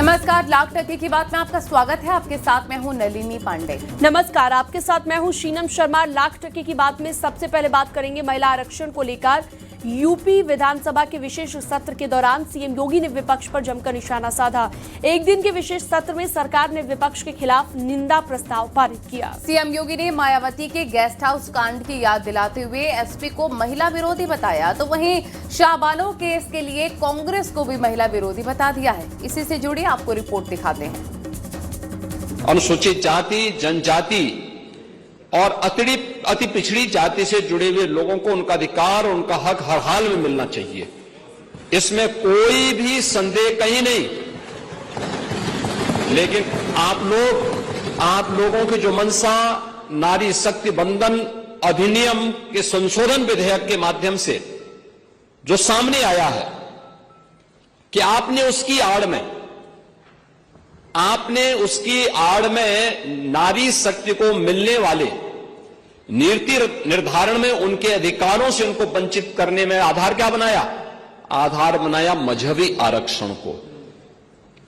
नमस्कार, लाख टके की बात में आपका स्वागत है। आपके साथ मैं हूं नलिनी पांडे। नमस्कार, आपके साथ मैं हूं शीनम शर्मा। लाख टके की बात में सबसे पहले बात करेंगे महिला आरक्षण को लेकर। यूपी विधानसभा के विशेष सत्र के दौरान सीएम योगी ने विपक्ष पर जमकर निशाना साधा। एक दिन के विशेष सत्र में सरकार ने विपक्ष के खिलाफ निंदा प्रस्ताव पारित किया। सीएम योगी ने मायावती के गेस्ट हाउस कांड की याद दिलाते हुए एसपी को महिला विरोधी बताया, तो वहीं शाहबानो केस के लिए कांग्रेस को भी महिला विरोधी बता दिया है। इसी से जुड़ी आपको रिपोर्ट दिखाते हैं। अनुसूचित जाति, जनजाति और अति पिछड़ी जाति से जुड़े हुए लोगों को उनका अधिकार और उनका हक हर हाल में मिलना चाहिए, इसमें कोई भी संदेह कहीं नहीं। लेकिन आप लोगों की जो मंशा नारी शक्ति बंधन अधिनियम के संशोधन विधेयक के माध्यम से जो सामने आया है कि आपने उसकी आड़ में नारी शक्ति को मिलने वाले नीति निर्धारण में उनके अधिकारों से उनको वंचित करने में आधार क्या बनाया? आधार बनाया मजहबी आरक्षण को,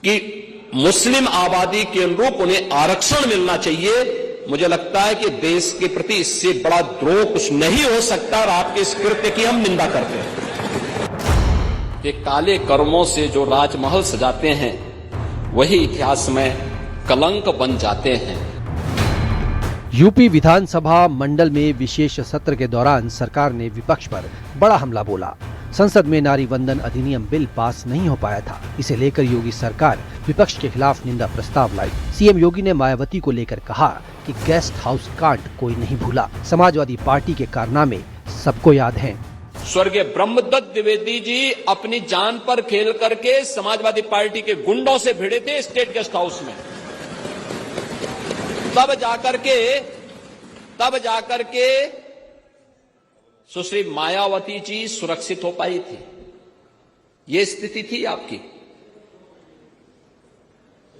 कि मुस्लिम आबादी के अनुरूप उन्हें आरक्षण मिलना चाहिए। मुझे लगता है कि देश के प्रति इससे बड़ा द्रोह कुछ नहीं हो सकता और आपके इस कृत्य की हम निंदा करते हैं। कि काले कर्मों से जो राजमहल सजाते हैं वही इतिहास में कलंक बन जाते हैं। यूपी विधानसभा मंडल में विशेष सत्र के दौरान सरकार ने विपक्ष पर बड़ा हमला बोला। संसद में नारी वंदन अधिनियम बिल पास नहीं हो पाया था। इसे लेकर योगी सरकार विपक्ष के खिलाफ निंदा प्रस्ताव लाई। सीएम योगी ने मायावती को लेकर कहा कि गेस्ट हाउस कांड कोई नहीं भूला। समाजवादी पार्टी के कारनामे सबको याद हैं। स्वर्गीय ब्रह्मदत्त द्विवेदी जी अपनी जान पर खेल करके समाजवादी पार्टी के गुंडों से भिड़े थे स्टेट गेस्ट हाउस में। तब जाकर के सुश्री मायावती जी सुरक्षित हो पाई थी। ये स्थिति थी आपकी।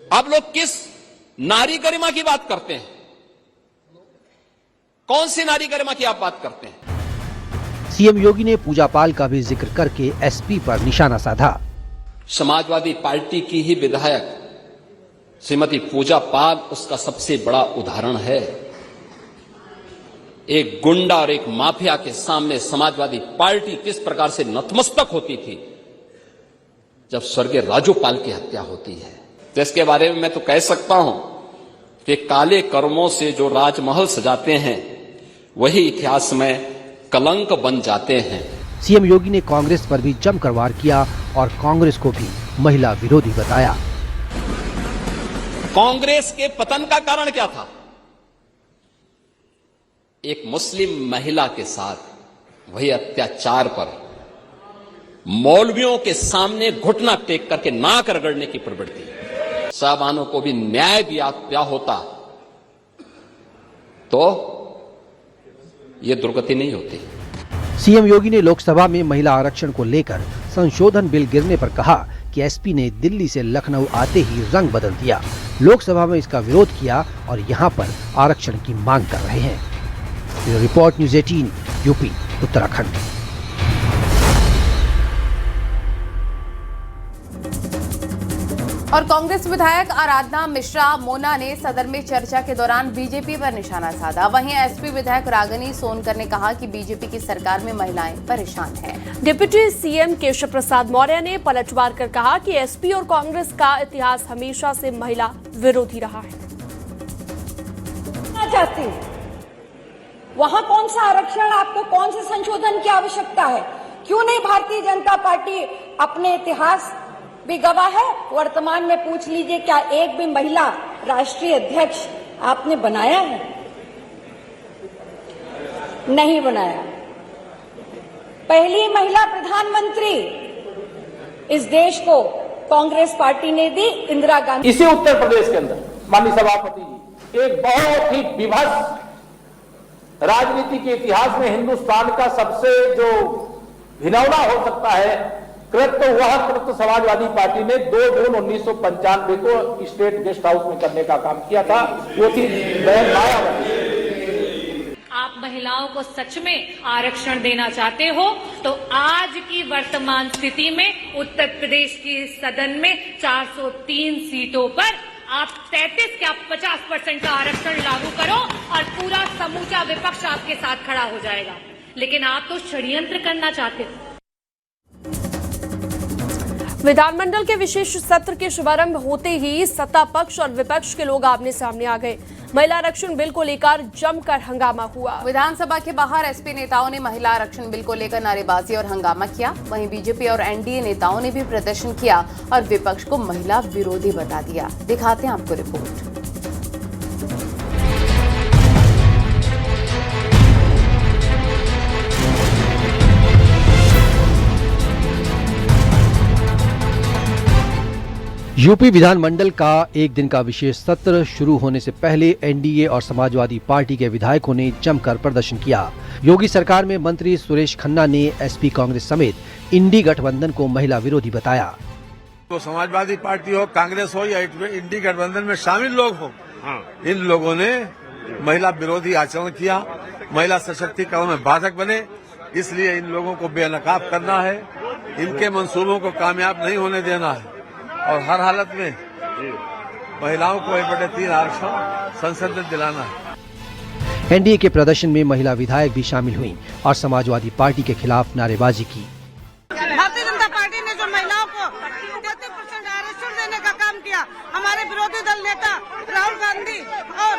आप लोग किस नारी गरिमा की बात करते हैं? कौन सी नारी गरिमा की आप बात करते हैं? सीएम योगी ने पूजा पाल का भी जिक्र करके एसपी पर निशाना साधा। समाजवादी पार्टी की ही विधायक श्रीमती पूजा पाल उसका सबसे बड़ा उदाहरण है। एक गुंडा और एक माफिया के सामने समाजवादी पार्टी किस प्रकार से नतमस्तक होती थी जब स्वर्गीय राजूपाल की हत्या होती है। तो इसके बारे में मैं तो कह सकता हूं कि काले कर्मों से जो राजमहल सजाते हैं वही इतिहास में कलंक बन जाते हैं। सीएम योगी ने कांग्रेस पर भी जमकर वार किया और कांग्रेस को भी महिला विरोधी बताया। कांग्रेस के पतन का कारण क्या था? एक मुस्लिम महिला के साथ वही अत्याचार पर मौलवियों के सामने घुटना टेक करके नाक रगड़ने की प्रवृत्ति। शाहबानो को भी न्याय दिया होता तो ये दुर्गति नहीं होती। सीएम योगी ने लोकसभा में महिला आरक्षण को लेकर संशोधन बिल गिरने पर कहा कि एसपी ने दिल्ली से लखनऊ आते ही रंग बदल दिया। लोकसभा में इसका विरोध किया और यहां पर आरक्षण की मांग कर रहे हैं। Report news 18 UP Uttarakhand. और कांग्रेस विधायक आराधना मिश्रा मोना ने सदन में चर्चा के दौरान बीजेपी पर निशाना साधा। वहीं एसपी विधायक रागिनी सोनकर ने कहा कि बीजेपी की सरकार में महिलाएं परेशान हैं। डिप्टी सीएम केशव प्रसाद मौर्य ने पलटवार कर कहा कि एसपी और कांग्रेस का इतिहास हमेशा से महिला विरोधी रहा है। चाहती वहां कौन सा आरक्षण, आपको कौन से संशोधन की आवश्यकता है? क्यों नहीं भारतीय जनता पार्टी अपने इतिहास भी गवाह है? वर्तमान में पूछ लीजिए, क्या एक भी महिला राष्ट्रीय अध्यक्ष आपने बनाया है? नहीं बनाया। पहली महिला प्रधानमंत्री इस देश को कांग्रेस पार्टी ने दी, इंदिरा गांधी। इसी उत्तर प्रदेश के अंदर माननीय सभापति जी एक बहुत ही विभत्स राजनीति के इतिहास में हिंदुस्तान का सबसे जो घिनौना हो सकता है कृत्य, वह कृत्य समाजवादी पार्टी ने 2 जून 1995 को स्टेट गेस्ट हाउस में करने का काम किया था। वो थी बहन मायावती। आप महिलाओं को सच में आरक्षण देना चाहते हो तो आज की वर्तमान स्थिति में उत्तर प्रदेश की सदन में 403 सीटों पर आप 33 क्या 50% का आरक्षण लागू करो और पूरा समूचा विपक्ष आपके साथ खड़ा हो जाएगा। लेकिन आप तो षड्यंत्र करना चाहते हो। विधानमंडल के विशेष सत्र के शुभारंभ होते ही सत्ता पक्ष और विपक्ष के लोग आमने सामने आ गए। महिला आरक्षण बिल को लेकर जमकर हंगामा हुआ। विधानसभा के बाहर एसपी नेताओं ने महिला आरक्षण बिल को लेकर नारेबाजी और हंगामा किया। वहीं बीजेपी और एनडीए नेताओं ने भी प्रदर्शन किया और विपक्ष को महिला विरोधी बता दिया। दिखाते हैं आपको रिपोर्ट। यूपी विधानमंडल का एक दिन का विशेष सत्र शुरू होने से पहले एनडीए और समाजवादी पार्टी के विधायकों ने जमकर प्रदर्शन किया। योगी सरकार में मंत्री सुरेश खन्ना ने एसपी कांग्रेस समेत इंडी गठबंधन को महिला विरोधी बताया। तो समाजवादी पार्टी हो, कांग्रेस हो या इंडी गठबंधन में शामिल लोग हो, इन लोगों ने महिला विरोधी आचरण किया, महिला सशक्तिकरण में बाधक बने। इसलिए इन लोगों को बेनकाब करना है, इनके मंसूबों को कामयाब नहीं होने देना है और हर हालत में महिलाओं को 1/3 आरक्षण संसद में दिलाना है। एनडीए के प्रदर्शन में महिला विधायक भी शामिल हुईं और समाजवादी पार्टी के खिलाफ नारेबाजी की। भारतीय जनता पार्टी ने जो महिलाओं को 33% आरक्षण देने का काम किया, हमारे विरोधी दल नेता राहुल गांधी और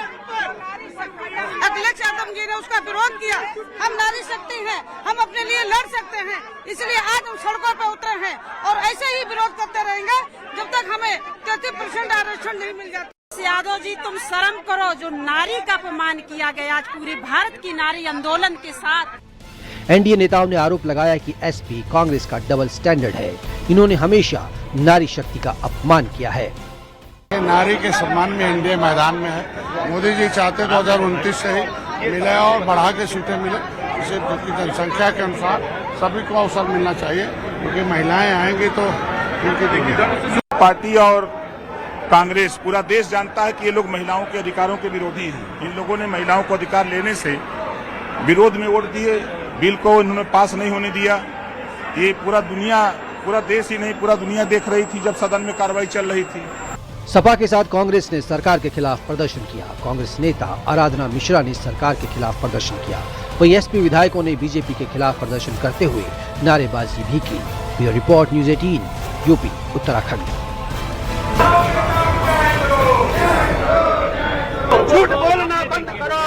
अखिलेश यादव जी ने उसका विरोध किया। हम नारी शक्ति हैं, हम अपने लिए लड़ सकते हैं, इसलिए आज हम सड़कों पर उतरे हैं और ऐसे ही विरोध करते रहेंगे जब तक हमें 33% आरक्षण नहीं मिल जाता। यादव जी, तुम शर्म करो, जो नारी का अपमान किया गया आज पूरे भारत की नारी आंदोलन के साथ। एनडीए नेताओं ने आरोप लगाया कि एसपी कांग्रेस का डबल स्टैंडर्ड है। इन्होंने हमेशा नारी शक्ति का अपमान किया है। नारी के सम्मान में एनडीए मैदान में है। मोदी जी चाहते 2029 से ही मिले और बढ़ा के सीटें मिले, इसे जनसंख्या के अनुसार सभी को अवसर मिलना चाहिए, क्योंकि महिलाएं आएंगी तो उनकी दिक्कत। पार्टी और कांग्रेस, पूरा देश जानता है कि ये लोग महिलाओं के अधिकारों के विरोधी हैं। इन लोगों ने महिलाओं को अधिकार लेने से विरोध में वोट दिए, बिल को इन्होंने पास नहीं होने दिया। ये पूरा देश ही नहीं, पूरा दुनिया देख रही थी जब सदन में कार्रवाई चल रही थी। सपा के साथ कांग्रेस ने सरकार के खिलाफ प्रदर्शन किया। कांग्रेस नेता आराधना मिश्रा ने सरकार के खिलाफ प्रदर्शन किया। वहीं एसपी विधायकों ने बीजेपी के खिलाफ प्रदर्शन करते हुए नारेबाजी भी की। Bureau report, news 18, UP, Uttarakhand. झूठ बोलना बंद करो।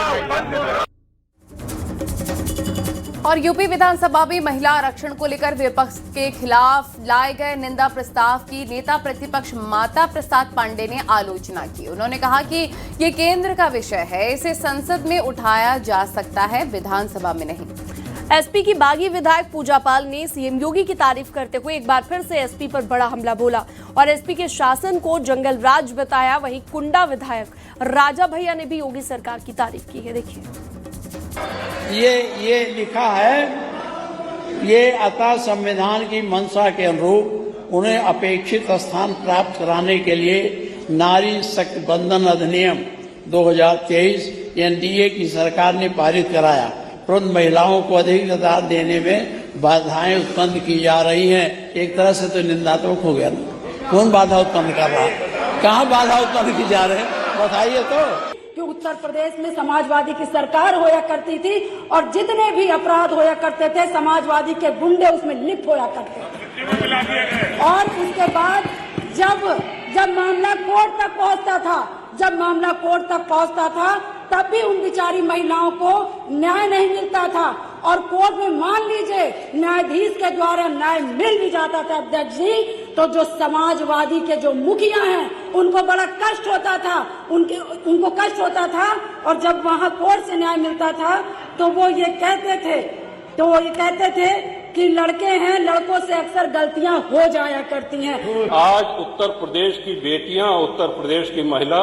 और यूपी विधानसभा में महिला आरक्षण को लेकर विपक्ष के खिलाफ लाए गए निंदा प्रस्ताव की नेता प्रतिपक्ष माता प्रसाद पांडे ने आलोचना की। उन्होंने कहा कि ये केंद्र का विषय है, इसे संसद में उठाया जा सकता है, विधानसभा में नहीं। एसपी की बागी विधायक पूजा पाल ने सीएम योगी की तारीफ करते हुए एक बार फिर से एसपी पर बड़ा हमला बोला और एसपी के शासन को जंगल राज बताया। वहीं कुंडा विधायक राजा भैया ने भी योगी सरकार की तारीफ की है। देखिए, ये लिखा है, ये अतः संविधान की मंशा के अनुरूप उन्हें अपेक्षित स्थान प्राप्त कराने के लिए नारी शक्ति बंधन अधिनियम 2023 एनडीए की सरकार ने पारित कराया। तुरंत महिलाओं को अधिकार देने में बाधाएं उत्पन्न की जा रही हैं। एक तरह से तो निंदात्मक हो गया ना। कौन बाधा उत्पन्न कर रहा है? कहाँ बाधा उत्पन्न की जा रहे हैं, बताइए तो। कि उत्तर प्रदेश में समाजवादी की सरकार होया करती थी और जितने भी अपराध होया करते थे समाजवादी के गुंडे उसमें लिप्त होया करते थे। और उसके बाद जब मामला कोर्ट तक पहुंचता था तब भी उन बिचारी महिलाओं को न्याय नहीं मिलता था। और कोर्ट में मान लीजिए न्यायाधीश के द्वारा न्याय मिल भी जाता था अध्यक्ष जी, तो जो समाजवादी के जो मुखिया हैं उनको बड़ा कष्ट होता था, उनको कष्ट होता था। और जब वहाँ कोर्ट से न्याय मिलता था तो वो ये कहते थे कि लड़के हैं, लड़कों से अक्सर गलतियां हो जाया करती हैं। आज उत्तर प्रदेश की बेटियां, उत्तर प्रदेश की महिला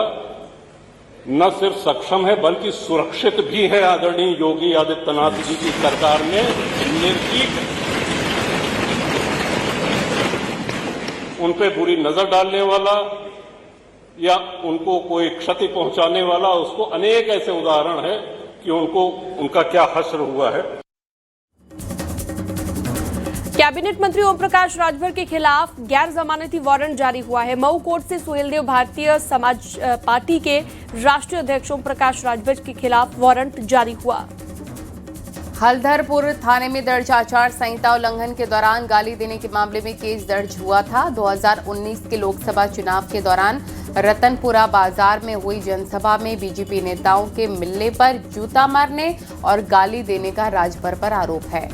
न सिर्फ सक्षम है बल्कि सुरक्षित भी है। आदरणीय योगी आदित्यनाथ जी की सरकार ने निर्भीक उन पे बुरी नजर डालने वाला या उनको कोई क्षति पहुंचाने वाला, उसको अनेक ऐसे उदाहरण है कि उनका क्या हश्र हुआ है। कैबिनेट मंत्री ओम प्रकाश राजभर के खिलाफ गैर जमानती वारंट जारी हुआ है। मऊ कोर्ट से सुहेलदेव भारतीय समाज पार्टी के राष्ट्रीय अध्यक्ष ओम प्रकाश राजभर के खिलाफ वारंट जारी हुआ। हल्दरपुर थाने में दर्ज आचार संहिता उल्लंघन के दौरान गाली देने के मामले में केस दर्ज हुआ था। 2019 के लोकसभा चुनाव के दौरान रतनपुरा बाजार में हुई जनसभा में बीजेपी नेताओं के मिलने पर जूता मारने और गाली देने का राजभर पर आरोप है।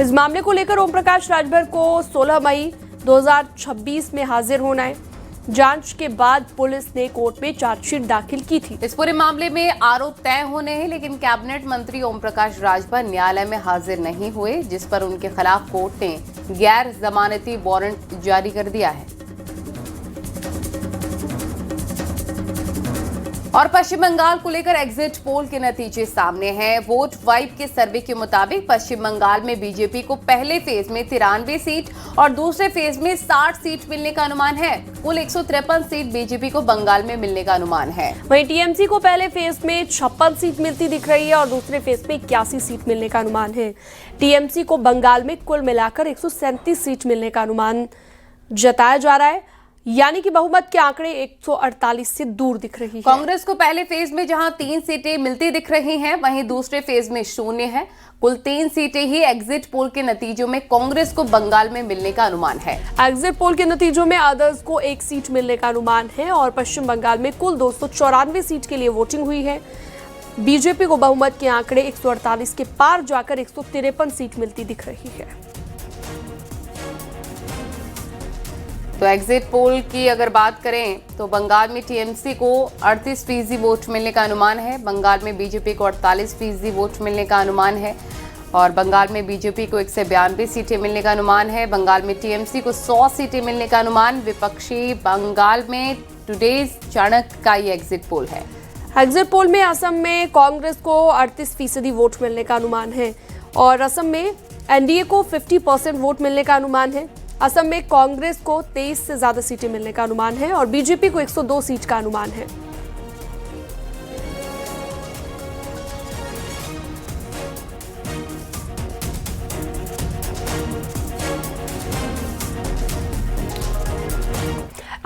इस मामले को लेकर ओम प्रकाश राजभर को 16 मई 2026 में हाजिर होना है। जांच के बाद पुलिस ने कोर्ट में चार्जशीट दाखिल की थी। इस पूरे मामले में आरोप तय होने हैं, लेकिन कैबिनेट मंत्री ओम प्रकाश राजभर न्यायालय में हाजिर नहीं हुए, जिस पर उनके खिलाफ कोर्ट ने गैर जमानती वारंट जारी कर दिया है। और पश्चिम बंगाल को लेकर एग्जिट पोल के नतीजे सामने हैं। वोट वाइब के सर्वे के मुताबिक पश्चिम बंगाल में बीजेपी को पहले फेज में 93 सीट और दूसरे फेज में 60 सीट मिलने का अनुमान है। कुल 153 सीट बीजेपी को बंगाल में मिलने का अनुमान है। वहीं टीएमसी को पहले फेज में 56 सीट मिलती दिख रही है और दूसरे फेज में 81 सीट मिलने का अनुमान है। टीएमसी को बंगाल में कुल मिलाकर 137 सीट मिलने का अनुमान जताया जा रहा है, यानी कि बहुमत के आंकड़े 148 से दूर दिख रही है। कांग्रेस को पहले फेज में जहां 3 सीटें मिलती दिख रही हैं, वहीं दूसरे फेज में 0 है। कुल 3 सीटें ही एग्जिट पोल के नतीजों में कांग्रेस को बंगाल में मिलने का अनुमान है। एग्जिट पोल के नतीजों में अदर्स को 1 सीट मिलने का अनुमान है और पश्चिम बंगाल में कुल 294 सीट के लिए वोटिंग हुई है। बीजेपी को बहुमत के आंकड़े 148 के पार जाकर 153 सीट मिलती दिख रही है। तो एग्जिट पोल की अगर बात करें तो बंगाल में टीएमसी को 38% वोट मिलने का अनुमान है, बंगाल में बीजेपी को 48% वोट मिलने का अनुमान है और बंगाल में बीजेपी को 192 सीटें मिलने का अनुमान है। बंगाल में टीएमसी को 100 सीटें मिलने का अनुमान। विपक्षी बंगाल में टुडेज चाणक्य का ये एग्जिट पोल है। एग्जिट पोल में असम में कांग्रेस को 38% वोट मिलने का अनुमान है और असम में एनडीए को 50% वोट मिलने का अनुमान है। असम में कांग्रेस को 23 से ज्यादा सीटें मिलने का अनुमान है और बीजेपी को 102 सीट का अनुमान है।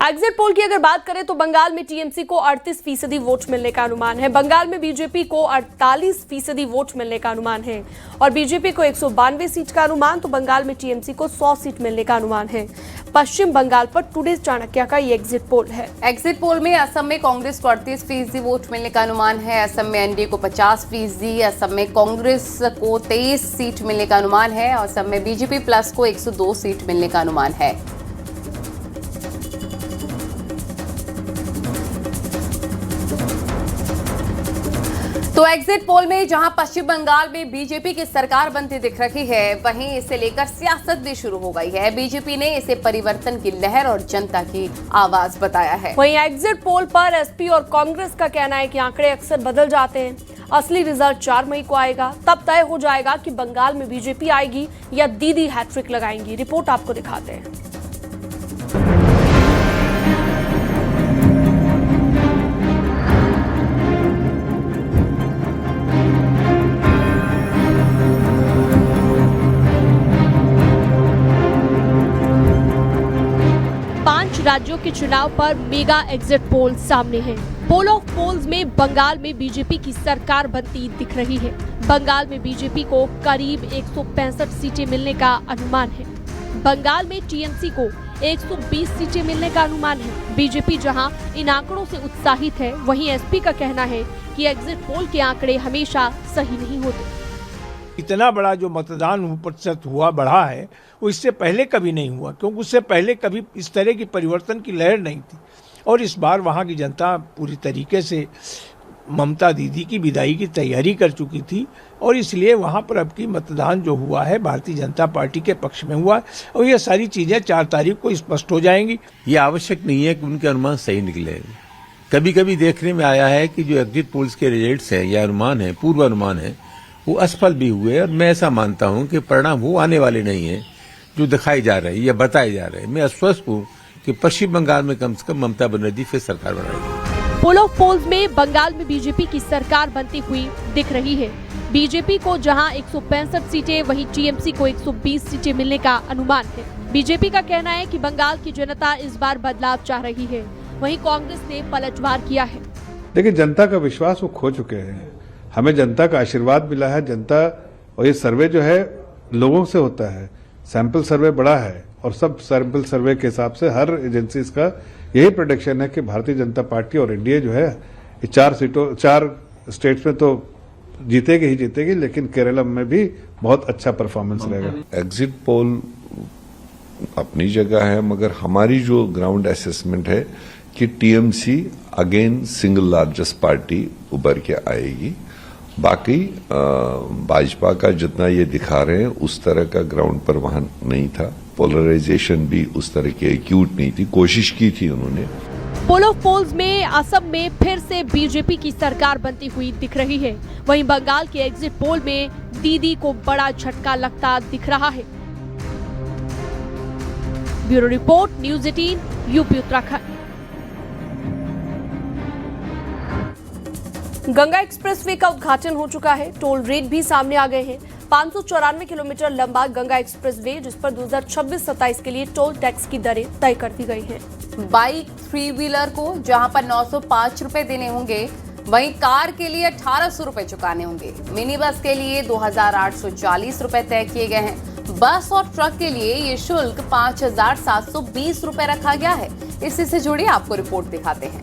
एग्जिट पोल की अगर बात करें तो बंगाल में टीएमसी को 38% वोट मिलने का अनुमान है, बंगाल में बीजेपी को 48% वोट मिलने का अनुमान है और बीजेपी को 192 सीट का अनुमान, तो बंगाल में टीएमसी को 100 सीट मिलने का अनुमान है। पश्चिम बंगाल पर टुडेज चाणक्य का ये एग्जिट पोल है। एग्जिट पोल में असम में कांग्रेस को 38% वोट मिलने का अनुमान है, असम में एनडीए को 50%, असम में कांग्रेस को 23 सीट मिलने का अनुमान है और असम में बीजेपी प्लस को 102 सीट मिलने का अनुमान है। तो एग्जिट पोल में जहां पश्चिम बंगाल में बीजेपी की सरकार बनती दिख रही है, वहीं इसे लेकर सियासत भी शुरू हो गई है। बीजेपी ने इसे परिवर्तन की लहर और जनता की आवाज बताया है। वहीं एग्जिट पोल पर एसपी और कांग्रेस का कहना है कि आंकड़े अक्सर बदल जाते हैं। असली रिजल्ट 4 मई को आएगा, तब तय हो जाएगा कि बंगाल में बीजेपी आएगी या दीदी हैट्रिक लगाएंगी। रिपोर्ट आपको दिखाते हैं। राज्यों के चुनाव पर मेगा एग्जिट पोल सामने है। पोल ऑफ पोल्स में बंगाल में बीजेपी की सरकार बनती दिख रही है। बंगाल में बीजेपी को करीब 165 सीटें मिलने का अनुमान है। बंगाल में टीएमसी को 120 सीटें मिलने का अनुमान है। बीजेपी जहां इन आंकड़ों से उत्साहित है, वहीं एसपी का कहना है कि एग्जिट पोल के आंकड़े हमेशा सही नहीं होते। इतना बड़ा जो मतदान प्रतिशत हुआ बढ़ा है वो इससे पहले कभी नहीं हुआ, क्योंकि उससे पहले कभी इस तरह की परिवर्तन की लहर नहीं थी। और इस बार वहाँ की जनता पूरी तरीके से ममता दीदी की विदाई की तैयारी कर चुकी थी और इसलिए वहाँ पर अब की मतदान जो हुआ है भारतीय जनता पार्टी के पक्ष में हुआ और ये सारी चीज़ें 4 तारीख को स्पष्ट हो जाएंगी। ये आवश्यक नहीं है कि उनके अनुमान सही निकले। कभी कभी देखने में आया है कि जो एग्जिट पोल्स के रिजल्ट्स हैं या अनुमान है, पूर्व अनुमान है, वो असफल भी हुए और मैं ऐसा मानता हूं कि परिणाम वो आने वाले नहीं है जो दिखाई जा रहे या बताए जा रहे हैं। मैं आश्वस्त हूं कि पश्चिम बंगाल में कम से कम ममता बनर्जी फिर सरकार बनाएगी। पोल ऑफ पोल्स में बंगाल में बीजेपी की सरकार बनती हुई दिख रही है। बीजेपी को जहां 165 सीटें, वहीं टीएमसी को 120 सीटें मिलने का अनुमान है। बीजेपी का कहना है कि बंगाल की जनता इस बार बदलाव चाह रही है, वहीं कांग्रेस ने पलटवार किया है। लेकिन जनता का विश्वास वो खो चुके हैं। हमें जनता का आशीर्वाद मिला है। जनता, और ये सर्वे जो है लोगों से होता है, सैंपल सर्वे बड़ा है और सब सैंपल सर्वे के हिसाब से हर एजेंसी का यही प्रेडिक्शन है कि भारतीय जनता पार्टी और एनडीए जो है ये 4 स्टेट्स में तो जीतेगी ही जीतेगी, लेकिन केरला में भी बहुत अच्छा परफॉर्मेंस रहेगा। एग्जिट पोल अपनी जगह है, मगर हमारी जो ग्राउंड असेसमेंट है कि TMC again single largest party उभर के आएगी। बाकी भाजपा का जितना ये दिखा रहे हैं उस तरह का ग्राउंड पर वहां नहीं था। पोलराइजेशन भी उस तरह की एक्यूट नहीं थी, कोशिश की थी उन्होंने। पोल ऑफ पोल्स में असम में फिर से बीजेपी की सरकार बनती हुई दिख रही है, वहीं बंगाल के एग्जिट पोल में दीदी को बड़ा झटका लगता दिख रहा है। Bureau report, news 18, UP Uttarakhand. Ganga expressway का उद्घाटन हो चुका है, टोल रेट भी सामने आ गए हैं। 594 किलोमीटर लंबा गंगा एक्सप्रेसवे, जिस पर 2026-27 के लिए टोल टैक्स की दरें तय कर दी गई हैं। बाइक 3 व्हीलर को जहां पर 905 रुपए देने होंगे, वहीं कार के लिए 1800 रुपए चुकाने होंगे। मिनी बस के लिए 2840 रुपए तय किए गए हैं। बस और ट्रक के लिए ये शुल्क 5720 रुपए रखा गया है। इसी से जुड़ी आपको रिपोर्ट दिखाते हैं।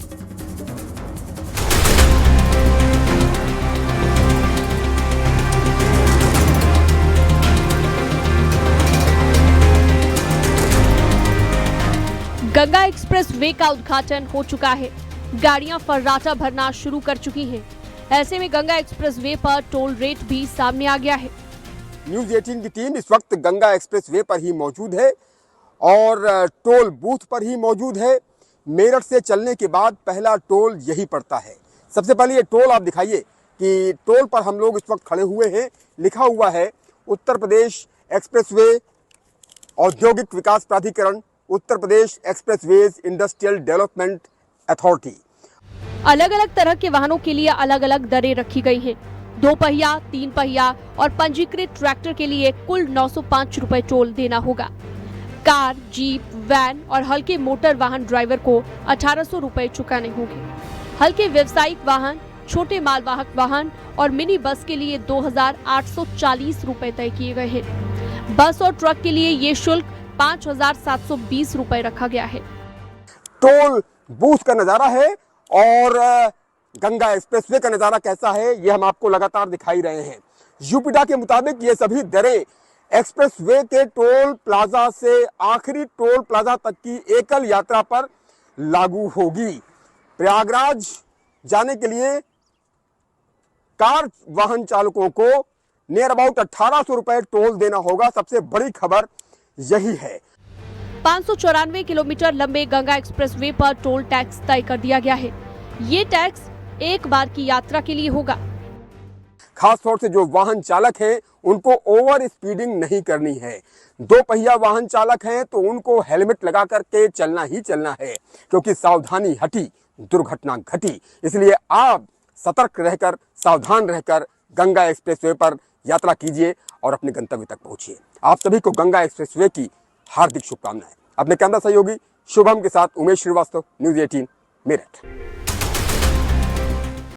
गंगा एक्सप्रेस वे का उद्घाटन हो चुका है। गाड़ियां फर्राटा भरना शुरू कर चुकी हैं। ऐसे में गंगा एक्सप्रेस वे पर टोल रेट भी सामने आ गया है। न्यूज़ 18 की टीम इस वक्त गंगा एक्सप्रेस वे पर ही मौजूद है और टोल बूथ पर ही मौजूद है। मेरठ से चलने के बाद पहला टोल यही पड़ता है। सबसे पहले ये टोल आप दिखाइए कि टोल पर हम लोग इस वक्त खड़े हुए हैं। लिखा हुआ है उत्तर प्रदेश एक्सप्रेसवे औद्योगिक विकास प्राधिकरण, Uttar Pradesh expressways industrial development authority. अलग अलग तरह के वाहनों के लिए अलग अलग दरें रखी गई हैं। 2 पहिया, 3 पहिया और पंजीकृत ट्रैक्टर के लिए कुल 905 रुपए टोल देना होगा। कार, जीप, वैन और हल्के मोटर वाहन ड्राइवर को 1800 रुपए चुकाने होंगे। हल्के व्यवसायिक वाहन, छोटे मालवाहक वाहन और मिनी बस के लिए 2840 रुपए तय किए गए हैं। बस और ट्रक के लिए ये शुल्क 5720 रुपए रखा गया है। टोल बूथ का नजारा है और गंगा एक्सप्रेसवे का नजारा कैसा है ये हम आपको लगातार दिखाई रहे हैं। यूपीडा के मुताबिक ये सभी दरें एक्सप्रेसवे के टोल प्लाजा से आखिरी टोल प्लाजा तक की एकल यात्रा पर लागू होगी। प्रयागराज जाने के लिए कार वाहन चालकों को नियर अबाउट 1800 रुपए टोल देना होगा। सबसे बड़ी खबर यही है। 594 किलोमीटर लंबे गंगा एक्सप्रेसवे पर टोल टैक्स तय कर दिया गया है। ये टैक्स एक बार की यात्रा के लिए होगा। खास तौर से जो वाहन चालक हैं उनको ओवर स्पीडिंग नहीं करनी है। 2 पहिया वाहन चालक हैं तो उनको हेलमेट लगा करके चलना ही चलना है, क्योंकि सावधानी हटी दुर्घटना घटी। इसलिए आप सतर्क रहकर, सावधान रहकर गंगा एक्सप्रेसवे पर यात्रा कीजिए और अपने गंतव्य तक पहुंचिए। आप सभी को गंगा एक्सप्रेसवे की हार्दिक शुभकामनाएं। अपने कैमरा सहयोगी शुभम के साथ उमेश श्रीवास्तव, न्यूज़ 18 मेरठ।